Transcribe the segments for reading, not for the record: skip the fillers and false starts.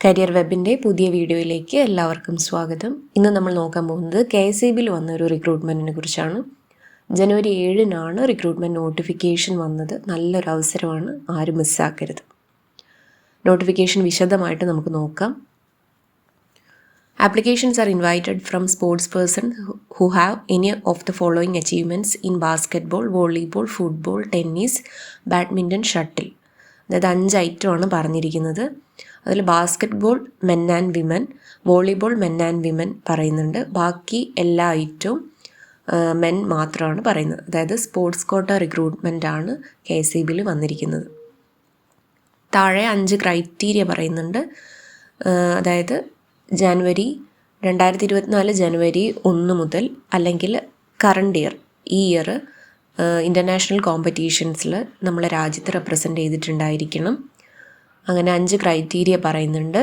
Career വെബിൻ്റെ പുതിയ വീഡിയോയിലേക്ക് എല്ലാവർക്കും സ്വാഗതം. ഇന്ന് നമ്മൾ നോക്കാൻ പോകുന്നത് KSEBയിൽ വന്ന ഒരു റിക്രൂട്ട്മെൻറ്റിനെ കുറിച്ചാണ്. ജനുവരി 7-നാണ് റിക്രൂട്ട്മെൻറ്റ് നോട്ടിഫിക്കേഷൻ വന്നത്. നല്ലൊരു അവസരമാണ്, ആരും മിസ്സാക്കരുത്. നോട്ടിഫിക്കേഷൻ വിശദമായിട്ട് നമുക്ക് നോക്കാം. Applications are invited from sports persons who have any of the following achievements in basketball, volleyball, football, tennis, badminton, shuttle. അതായത് 5 ഐറ്റമാണ് പറഞ്ഞിരിക്കുന്നത്. അതിൽ basketball men and women, volleyball men and women പറയുന്നുണ്ട്. ബാക്കി എല്ലാ ഐറ്റവും മെൻ മാത്രമാണ് പറയുന്നത്. അതായത് സ്പോർട്സ് കോട്ട റിക്രൂട്ട്മെൻ്റ് ആണ് KSEBയിൽ വന്നിരിക്കുന്നത്. താഴെ 5 ക്രൈറ്റീരിയ പറയുന്നുണ്ട്. അതായത് 2024 ജനുവരി 1 മുതൽ അല്ലെങ്കിൽ കറണ്ട് ഇയർ, ഈ ഇയർ ഇൻ്റർനാഷണൽ കോമ്പറ്റീഷൻസിൽ നമ്മളെ രാജ്യത്ത് റെപ്രസെൻ്റ് ചെയ്തിട്ടുണ്ടായിരിക്കണം. അങ്ങനെ 5 ക്രൈറ്റീരിയ പറയുന്നുണ്ട്.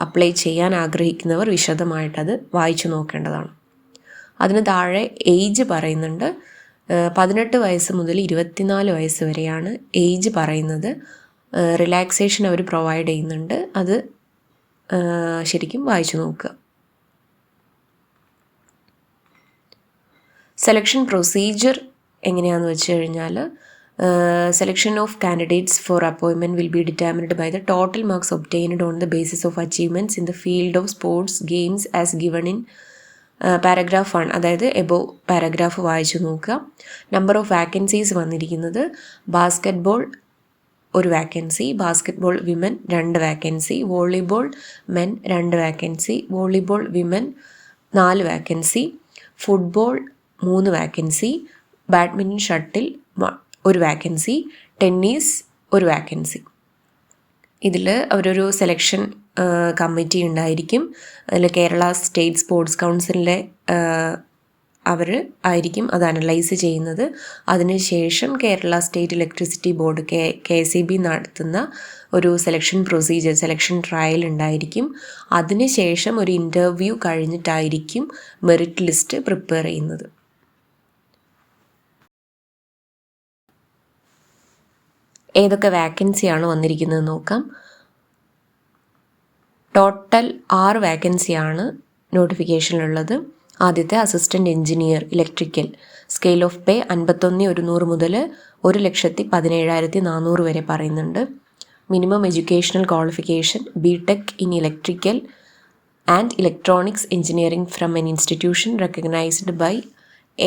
അപ്ലൈ ചെയ്യാൻ ആഗ്രഹിക്കുന്നവർ വിശദമായിട്ടത് വായിച്ചു നോക്കേണ്ടതാണ്. അതിന് താഴെ ഏജ് പറയുന്നുണ്ട്. 18 വയസ്സ് മുതൽ 24 വയസ്സ് വരെയാണ് ഏജ് പറയുന്നത്. റിലാക്സേഷൻ അവർ പ്രൊവൈഡ് ചെയ്യുന്നുണ്ട്. അത് ശരിക്കും വായിച്ചു നോക്കുക. സെലക്ഷൻ പ്രൊസീജിയർ എങ്ങനെയാണെന്ന് വെച്ച് കഴിഞ്ഞാൽ selection of candidates for appointment will be determined by the total marks obtained on the basis of achievements in the field of sports games as given in paragraph 1. അതായത് above paragraph വായിച്ചു നോക്കുക. Number of vacancies വന്നിരിക്കുന്നത് basketball 1 vacancy, basketball women 2 vacancy, volleyball men 2 vacancy, volleyball women 4 vacancy, football 3 vacancy, badminton shuttle 1 vacancy, tennis 1 vacancy. ഇതിൽ അവരൊരു selection committee ഉണ്ടായിരിക്കും. അതിൽ Kerala state sports കൗൺസിലിലെ അവർ ആയിരിക്കും അത് അനലൈസ് ചെയ്യുന്നത്. അതിനുശേഷം Kerala state electricity board KSEB നടത്തുന്ന ഒരു സെലക്ഷൻ പ്രൊസീജിയർ, സെലക്ഷൻ ട്രയൽ ഉണ്ടായിരിക്കും. അതിനുശേഷം ഒരു ഇൻ്റർവ്യൂ കഴിഞ്ഞിട്ടായിരിക്കും മെറിറ്റ് ലിസ്റ്റ് പ്രിപ്പയർ ചെയ്യുന്നത്. ഏതൊക്കെ വാക്കൻസിയാണ് വന്നിരിക്കുന്നത് നോക്കാം. ടോട്ടൽ 6 വാക്കൻസിയാണ് നോട്ടിഫിക്കേഷനിലുള്ളത്. ആദ്യത്തെ assistant engineer electrical, scale of pay 51,100 മുതൽ 1,17,400 വരെ പറയുന്നുണ്ട്. Minimum educational qualification BTech in electrical and electronics engineering from an institution recognised by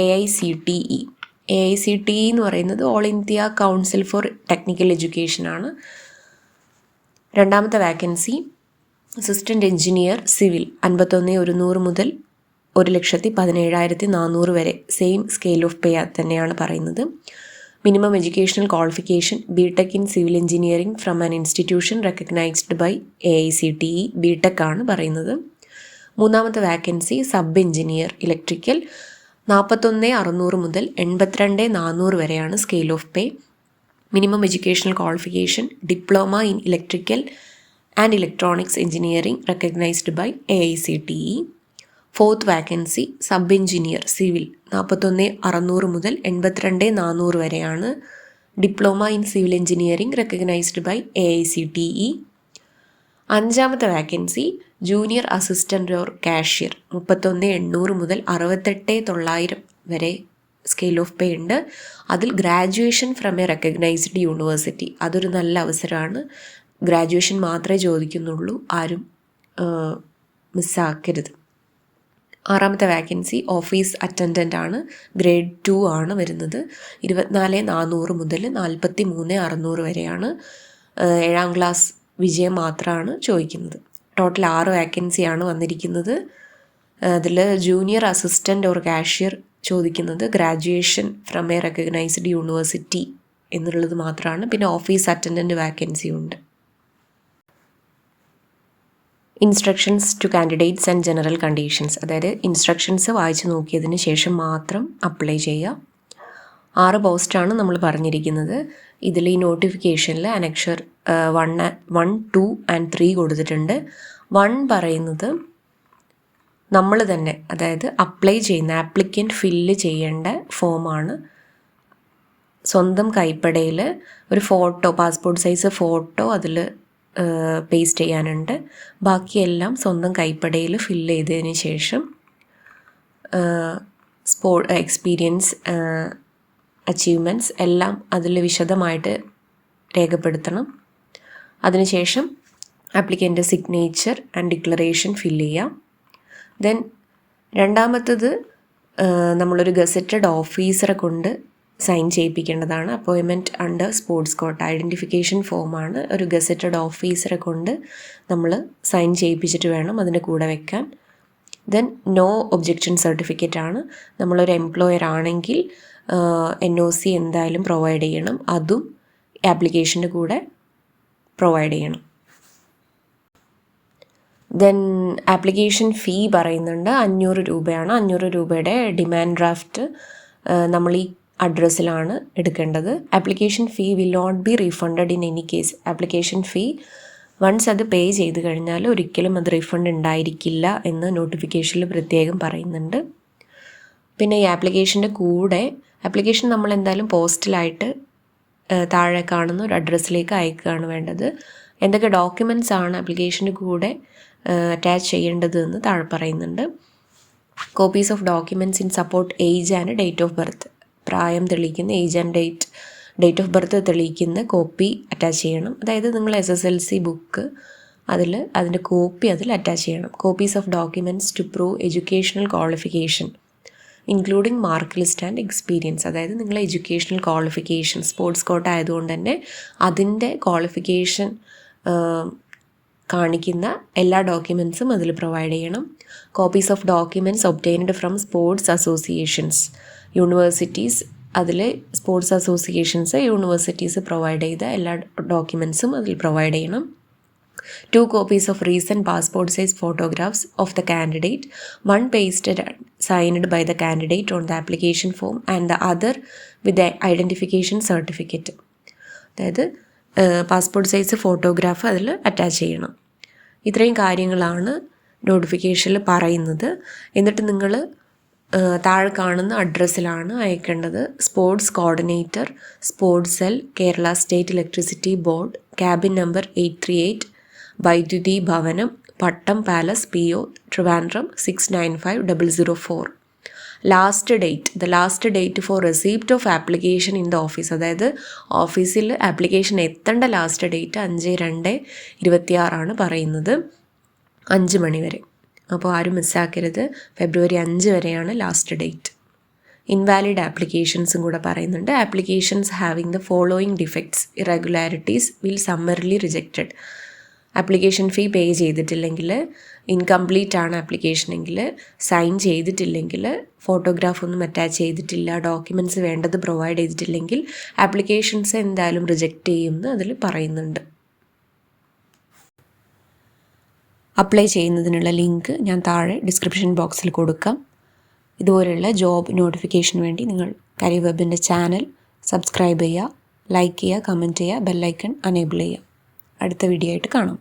AICTE. AICTE എന്ന് പറയുന്നത് all India council for technical education ആണ്. രണ്ടാമത്തെ വാക്കൻസി അസിസ്റ്റൻറ്റ് എഞ്ചിനീയർ സിവിൽ 51,100 മുതൽ 1,17,400 വരെ, same scale of pay തന്നെയാണ് പറയുന്നത്. Minimum educational qualification BTech in civil engineering from an institution recognised by AICTE, BTech ആണ് പറയുന്നത്. മൂന്നാമത്തെ വാക്കൻസി സബ് എഞ്ചിനീയർ ഇലക്ട്രിക്കൽ 41,600 മുതൽ 82,400 വരെയാണ് scale of pay. Minimum educational qualification diploma in electrical and electronics engineering recognised by AICTE. Fourth vacancy sub engineer civil 41,600 മുതൽ 82,400 വരെയാണ്. Diploma in civil engineering recognised by AICTE. അഞ്ചാമത്തെ vacancy junior assistant or cashier 31,800 മുതൽ 68,900 വരെ scale of pay ഉണ്ട്. അതിൽ graduation from a recognised university, അതൊരു നല്ല അവസരമാണ്. ഗ്രാജുവേഷൻ മാത്രമേ ചോദിക്കുന്നുള്ളൂ, ആരും മിസ്സാക്കരുത്. ആറാമത്തെ വാക്കൻസി ഓഫീസ് അറ്റൻഡൻ്റ് ആണ്, ഗ്രേഡ് 2 ആണ് വരുന്നത്. 24,400 മുതൽ 43,600 വരെയാണ്. 7ാം ക്ലാസ് വിജയം മാത്രമാണ് ചോദിക്കുന്നത്. ടോട്ടൽ 6 വാക്കൻസിയാണ് വന്നിരിക്കുന്നത്. അതിൽ ജൂനിയർ അസിസ്റ്റൻ്റ് ഓർ കാഷ്യർ ചോദിക്കുന്നത് graduation from a recognised university എന്നുള്ളത് മാത്രമാണ്. പിന്നെ ഓഫീസ് അറ്റൻഡൻറ്റ് വാക്കൻസി ഉണ്ട്. Instructions to candidates and general conditions, അതായത് ഇൻസ്ട്രക്ഷൻസ് വായിച്ച് നോക്കിയതിന് ശേഷം മാത്രം അപ്ലൈ ചെയ്യുക. 6 പോസ്റ്റാണ് നമ്മൾ പറഞ്ഞിരിക്കുന്നത്. ഇതിൽ ഈ നോട്ടിഫിക്കേഷനിൽ അനക്ഷർ 1, 2 and 3 കൊടുത്തിട്ടുണ്ട്. 1 പറയുന്നത് നമ്മൾ തന്നെ, അതായത് അപ്ലൈ ചെയ്യുന്ന ആപ്ലിക്കൻ്റ് ഫില്ല് ചെയ്യേണ്ട ഫോമാണ്. സ്വന്തം കൈപ്പടയിൽ ഒരു ഫോട്ടോ, പാസ്പോർട്ട് സൈസ് ഫോട്ടോ അതിൽ പേസ്റ്റ് ചെയ്യാനുണ്ട്. ബാക്കിയെല്ലാം സ്വന്തം കൈപ്പടയിൽ ഫില്ല് ചെയ്തതിന് ശേഷം എക്സ്പീരിയൻസ്, അച്ചീവ്മെൻറ്റ്സ് എല്ലാം അതിൽ വിശദമായിട്ട് രേഖപ്പെടുത്തണം. അതിനുശേഷം ആപ്ലിക്കൻ്റെ സിഗ്നേച്ചർ ആൻഡ് ഡിക്ലറേഷൻ ഫില്ല് ചെയ്യാം. ദെൻ രണ്ടാമത്തത് നമ്മളൊരു ഗസറ്റഡ് ഓഫീസറെ കൊണ്ട് സൈൻ ചെയ്യിപ്പിക്കേണ്ടതാണ്. Appointment under sports quota identification ഫോമാണ്. ഒരു ഗസറ്റഡ് ഓഫീസറെ കൊണ്ട് നമ്മൾ സൈൻ ചെയ്യിപ്പിച്ചിട്ട് വേണം അതിൻ്റെ കൂടെ വെക്കാൻ. ദെൻ നോ ഒബ്ജെക്ഷൻ സർട്ടിഫിക്കറ്റ് ആണ്. നമ്മളൊരു എംപ്ലോയർ ആണെങ്കിൽ NOC എന്തായാലും പ്രൊവൈഡ് ചെയ്യണം. അതും ആപ്ലിക്കേഷൻ്റെ കൂടെ പ്രൊവൈഡ് ചെയ്യണം. ദെൻ ആപ്ലിക്കേഷൻ ഫീ പറയുന്നുണ്ട് 500 രൂപയാണ്. 500 രൂപയുടെ ഡിമാൻഡ് ഡ്രാഫ്റ്റ് നമ്മൾ ഈ അഡ്രസ്സിലാണ് എടുക്കേണ്ടത്. Application fee will not be refunded in any case. Application fee once അത് പേ ചെയ്ത് കഴിഞ്ഞാൽ ഒരിക്കലും അത് റീഫണ്ട് ഉണ്ടായിരിക്കില്ല എന്ന് നോട്ടിഫിക്കേഷനിൽ പ്രത്യേകം പറയുന്നുണ്ട്. പിന്നെ ഈ ആപ്ലിക്കേഷൻ്റെ കൂടെ ആപ്ലിക്കേഷൻ നമ്മൾ എന്തായാലും പോസ്റ്റലായിട്ട് താഴെ കാണുന്ന ഒരു അഡ്രസ്സിലേക്ക് അയക്കുകയാണ് വേണ്ടത്. എന്തൊക്കെ ഡോക്യുമെൻറ്റ്സ് ആണ് ആപ്ലിക്കേഷൻ്റെ കൂടെ അറ്റാച്ച് ചെയ്യേണ്ടത് എന്ന് താഴെ പറയുന്നുണ്ട്. Copies of documents in support age and date of birth. പ്രായം തെളിയിക്കുന്ന age and date of birth തെളിയിക്കുന്ന കോപ്പി അറ്റാച്ച് ചെയ്യണം. അതായത് നിങ്ങൾ SSLC ബുക്ക് അതിൻ്റെ കോപ്പി അതിൽ അറ്റാച്ച് ചെയ്യണം. Copies of documents to prove educational qualification including mark list and experience. അതായത് നിങ്ങളെ എഡ്യൂക്കേഷണൽ ക്വാളിഫിക്കേഷൻ സ്പോർട്സ് കോട്ട ആയതുകൊണ്ട് തന്നെ അതിൻ്റെ ക്വാളിഫിക്കേഷൻ കാണിക്കുന്ന എല്ലാ ഡോക്യുമെൻറ്റ്സും അതിൽ പ്രൊവൈഡ് ചെയ്യണം. Copies of documents obtained from sports associations, universities. അതിൽ സ്പോർട്സ് അസോസിയേഷൻസ്, യൂണിവേഴ്സിറ്റീസ് പ്രൊവൈഡ് ചെയ്ത എല്ലാ ഡോക്യുമെൻറ്റ്സും അതിൽ പ്രൊവൈഡ് ചെയ്യണം. 2 copies of recent passport size photographs of the candidate, one pasted and signed by the candidate on the application form and the other with the identification certificate. അതായത് passport size photograph അതിൽ attach ചെയ്യണം. ഇത്രയും കാര്യങ്ങളാണ് നോട്ടിഫിക്കേഷനിൽ പറയുന്നത്. എന്നിട്ട് നിങ്ങൾ താഴെ കാണുന്ന അഡ്രസ്സിലാണ് അയക്കേണ്ടത്. Sports coordinator, sports cell, Kerala state electricity board, cabin number 838, വൈദ്യുതി ഭവനം, Pattom palace, PO, Trivandrum 695004. The last date for receipt of application in the office. അതായത് ഓഫീസിൽ ആപ്ലിക്കേഷൻ എത്തേണ്ട ലാസ്റ്റ് ഡേറ്റ് 5/2/26 പറയുന്നത്, 5 മണി വരെ. അപ്പോൾ ആരും മിസ്സാക്കരുത്. ഫെബ്രുവരി 5 വരെയാണ് ലാസ്റ്റ് ഡേറ്റ്. ഇൻവാലിഡ് ആപ്ലിക്കേഷൻസും കൂടെ പറയുന്നുണ്ട്. Applications having the following defects irregularities will summarily rejected. Application fee pay ചെയ്തിട്ടില്ലെങ്കിൽ, ഇൻകംപ്ലീറ്റ് ആണ് ആപ്ലിക്കേഷൻ എങ്കിൽ, സൈൻ ചെയ്തിട്ടില്ലെങ്കിൽ, ഫോട്ടോഗ്രാഫ് ഒന്നും അറ്റാച്ച് ചെയ്തിട്ടില്ല, ഡോക്യുമെൻറ്റ്സ് വേണ്ടത് പ്രൊവൈഡ് ചെയ്തിട്ടില്ലെങ്കിൽ ആപ്ലിക്കേഷൻസ് എന്തായാലും റിജക്റ്റ് ചെയ്യുമെന്ന് അതിൽ പറയുന്നുണ്ട്. അപ്ലൈ ചെയ്യുന്നതിനുള്ള ലിങ്ക് ഞാൻ താഴെ ഡിസ്ക്രിപ്ഷൻ ബോക്സിൽ കൊടുക്കാം. ഇതുപോലെയുള്ള ജോബ് നോട്ടിഫിക്കേഷന് വേണ്ടി നിങ്ങൾ കരിയർ വെബിൻ്റെ ചാനൽ സബ്സ്ക്രൈബ് ചെയ്യുക, ലൈക്ക് ചെയ്യുക, കമൻറ്റ് ചെയ്യുക, ബെല്ലൈക്കൺ അനേബിൾ ചെയ്യുക. അടുത്ത വീഡിയോ ആയിട്ട് കാണാം.